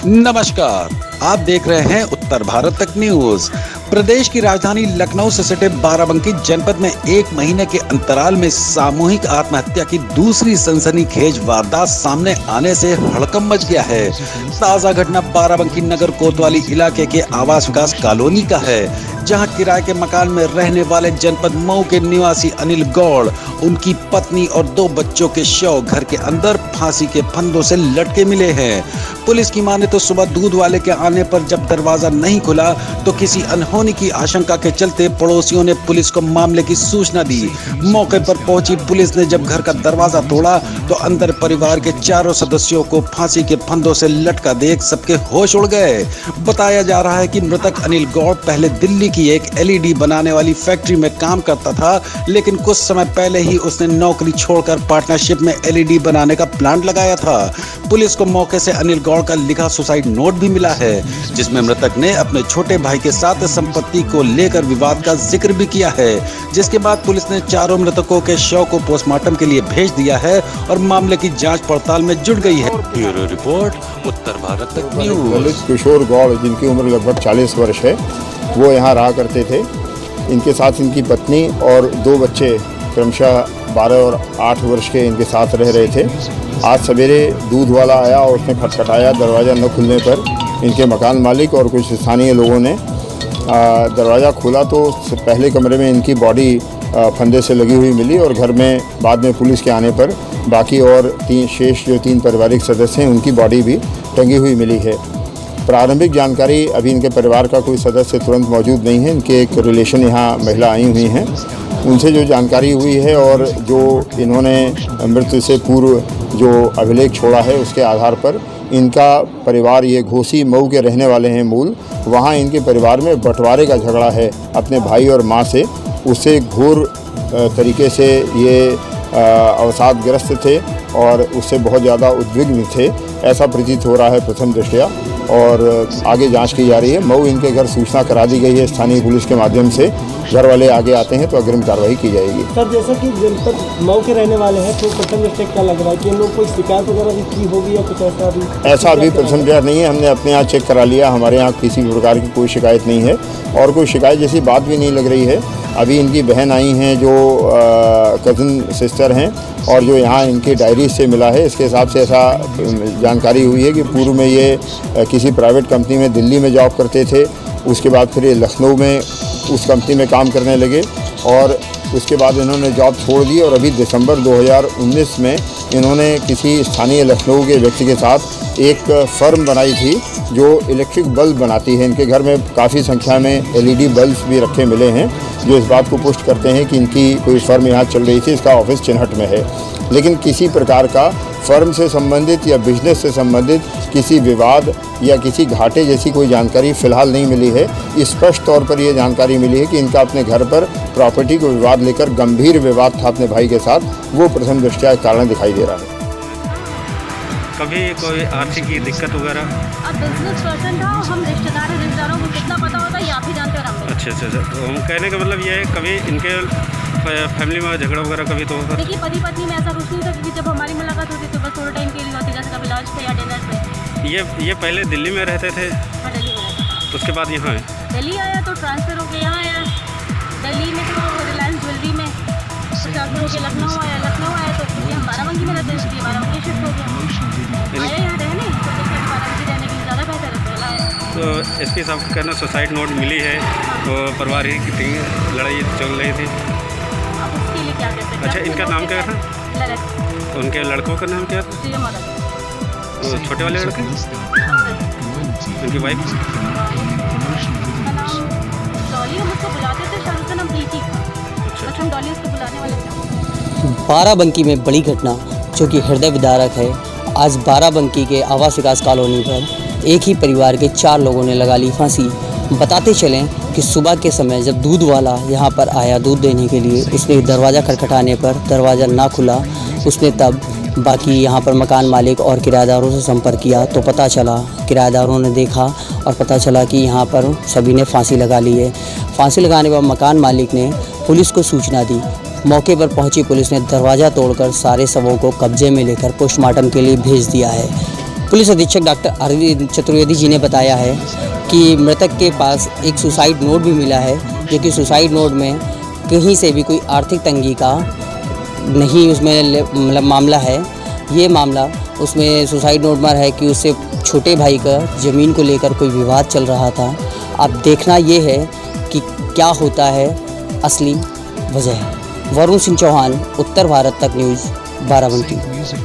नमस्कार, आप देख रहे हैं उत्तर भारत तक न्यूज। प्रदेश की राजधानी लखनऊ से सटे बाराबंकी जनपद में एक महीने के अंतराल में सामूहिक आत्महत्या की दूसरी सनसनीखेज वारदात सामने आने से हड़कंप मच गया है। ताजा घटना बाराबंकी नगर कोतवाली इलाके के आवास विकास कॉलोनी का है, जहां किराए के मकान में रहने वाले जनपद मऊ के निवासी अनिल गौड़, उनकी पत्नी और 2 बच्चों के शव घर के अंदर फांसी के फंदों से लटके मिले हैं। पुलिस की माने तो सुबह दूध वाले के आने पर जब दरवाजा नहीं खुला तो किसी अनहोनी की आशंका के चलते पड़ोसियों ने पुलिस को मामले की सूचना दी। मौके पर पहुंची पुलिस ने जब घर का दरवाजा तोड़ा तो अंदर परिवार के चारों सदस्यों को फांसी के फंदों से लटका देख सबके होश उड़ गए। बताया जा रहा है कि मृतक अनिल गौड़ पहले दिल्ली की एक LED बनाने वाली फैक्ट्री में काम करता था, लेकिन कुछ समय पहले ही उसने नौकरी छोड़कर पार्टनरशिप में LED बनाने का प्लांट लगाया था। पुलिस को मौके से अनिल गौड़ का लिखा सुसाइड नोट भी मिला है, जिसमें मृतक ने अपने छोटे भाई के साथ संपत्ति को लेकर विवाद का जिक्र भी किया है। जिसके बाद पुलिस ने चारों मृतकों के शव को पोस्टमार्टम के लिए भेज दिया है और मामले की जांच पड़ताल में जुट गई है। ब्यूरो रिपोर्ट, उत्तर भारत तक न्यूज। किशोर गौड़, जिनकी उम्र लगभग 40 वर्ष है, वो यहाँ रहा करते थे। इनके साथ इनकी पत्नी और 2 बच्चे क्रमशः 12 और 8 वर्ष के इनके साथ रह रहे थे। आज सवेरे दूध वाला आया और उसने खटखटाया। दरवाज़ा न खुलने पर इनके मकान मालिक और कुछ स्थानीय लोगों ने दरवाज़ा खोला तो पहले कमरे में इनकी बॉडी फंदे से लगी हुई मिली और घर में बाद में पुलिस के आने पर बाकी और शेष जो 3 पारिवारिक सदस्य हैं उनकी बॉडी भी टंगी हुई मिली है। प्रारंभिक जानकारी, अभी इनके परिवार का कोई सदस्य तुरंत मौजूद नहीं है। इनके एक रिलेशन यहाँ महिला आई हुई हैं, उनसे जो जानकारी हुई है और जो इन्होंने मृत्यु से पूर्व जो अभिलेख छोड़ा है उसके आधार पर इनका परिवार, ये घोसी मऊ के रहने वाले हैं मूल, वहाँ इनके परिवार में बंटवारे का झगड़ा है अपने भाई और माँ से। उससे घोर तरीके से ये अवसादग्रस्त थे और उससे बहुत ज़्यादा उद्विग्न थे, ऐसा प्रतीत हो रहा है प्रथम दृष्टया, और आगे जांच की जा रही है। मऊ इनके घर सूचना करा दी गई है स्थानीय पुलिस के माध्यम से। घर वाले आगे आते हैं तो अग्रिम कार्रवाई की जाएगी। सर, जैसा कि जनपद मऊ के रहने वाले हैं तो प्रथम दृष्टया क्या लग रहा है कि इन लोग कोई शिकायत वगैरह भी की होगी या कुछ ऐसा भी? ऐसा अभी प्रथम दृष्टया नहीं है, हमने अपने यहाँ चेक करा लिया, हमारे यहाँ किसी भी प्रकार की कोई शिकायत नहीं है और कोई शिकायत जैसी बात भी नहीं लग रही है। अभी इनकी बहन आई हैं जो कज़न सिस्टर हैं और जो यहाँ इनकी डायरी से मिला है, इसके हिसाब से ऐसा जानकारी हुई है कि पूर्व में ये किसी प्राइवेट कंपनी में दिल्ली में जॉब करते थे। उसके बाद फिर ये लखनऊ में उस कंपनी में काम करने लगे और उसके बाद इन्होंने जॉब छोड़ दी और अभी दिसंबर 2019 में इन्होंने किसी स्थानीय लखनऊ के व्यक्ति के साथ एक फर्म बनाई थी जो इलेक्ट्रिक बल्ब बनाती है। इनके घर में काफ़ी संख्या में LED बल्ब भी रखे मिले हैं, जो इस बात को पुष्ट करते हैं कि इनकी कोई फर्म यहाँ चल रही थी। इसका ऑफिस चिन्हट में है, लेकिन किसी प्रकार का फर्म से संबंधित या बिजनेस से संबंधित किसी विवाद या किसी घाटे जैसी कोई जानकारी फ़िलहाल नहीं मिली है। स्पष्ट तौर पर यह जानकारी मिली है कि इनका अपने घर पर प्रॉपर्टी को विवाद लेकर गंभीर विवाद था अपने भाई के साथ, वो प्रथम दृष्टया कारण दिखाई दे रहा है। कभी कोई आर्थिक दिक्कत वगैरह? अब बिजनेस पर्सन था, हम रिश्तेदार हैं, रिश्तेदारों को कितना पता होता है आप ही जानते हो। अच्छा, तो हम कहने का मतलब ये है कभी इनके फैमिली में झगड़ा वगैरह कभी तो? देखिए, पति पत्नी में ऐसा कुछ नहीं था, क्योंकि जब हमारी मुलाकात होती तो बस थोड़ा टाइम के लिए होती, जैसे कभी लंच पे या डिनर पे। ये पहले दिल्ली में रहते थे? हाँ, दिल्ली में रहते। तो उसके बाद यहाँ है? दिल्ली आया तो ट्रांसफ़र होकर यहाँ आया। दिल्ली में तो रिलायंस ज्वेलरी में, ट्रांसफ़र होकर लखनऊ आया तो हम बाराबंकी में रहते हैं, बाराबंकी शिफ्ट हो गया, आया यहाँ रहने। तो बाराबंकी रहने के लिए ज़्यादा बेहतर है, पहला है। तो SP साहब का कहना सुसाइड नोट मिली है, तो परिवार की लड़ाई चल रही थी। अब उसके लिए क्या कहते हैं? अच्छा, इनका नाम क्या था? ललित। तो उनके लड़कों का नाम क्या था? तो छोटे वाले लड़के, उनकी वाइफ का नाम डॉली, हम उसको बुलाते थे, शायद उसका नाम प्रीति था। अच्छा, हम डॉली उसको बुलाने वाले थे। बाराबंकी में बड़ी घटना जो कि हृदय विदारक है। आज बाराबंकी के आवास विकास कॉलोनी पर एक ही परिवार के 4 लोगों ने लगा ली फांसी। बताते चलें कि सुबह के समय जब दूध वाला यहाँ पर आया दूध देने के लिए, उसने दरवाज़ा खटखटाने पर दरवाज़ा ना खुला। उसने तब बाकी यहाँ पर मकान मालिक और किराएदारों से संपर्क किया तो पता चला, किराएदारों ने देखा और पता चला कि यहाँ पर सभी ने फांसी लगा ली है। फांसी लगाने पर मकान मालिक ने पुलिस को सूचना दी। मौके पर पहुंची पुलिस ने दरवाज़ा तोड़कर सारे शवों को कब्जे में लेकर पोस्टमार्टम के लिए भेज दिया है। पुलिस अधीक्षक डॉक्टर अरविंद चतुर्वेदी जी ने बताया है कि मृतक के पास एक सुसाइड नोट भी मिला है, जो कि सुसाइड नोट में कहीं से भी कोई आर्थिक तंगी का नहीं उसमें मतलब मामला है। ये मामला उसमें सुसाइड नोट में है कि उससे छोटे भाई का ज़मीन को लेकर कोई विवाद चल रहा था। अब देखना ये है कि क्या होता है असली वजह। वरुण सिंह चौहान, उत्तर भारत तक न्यूज़, बाराबंकी।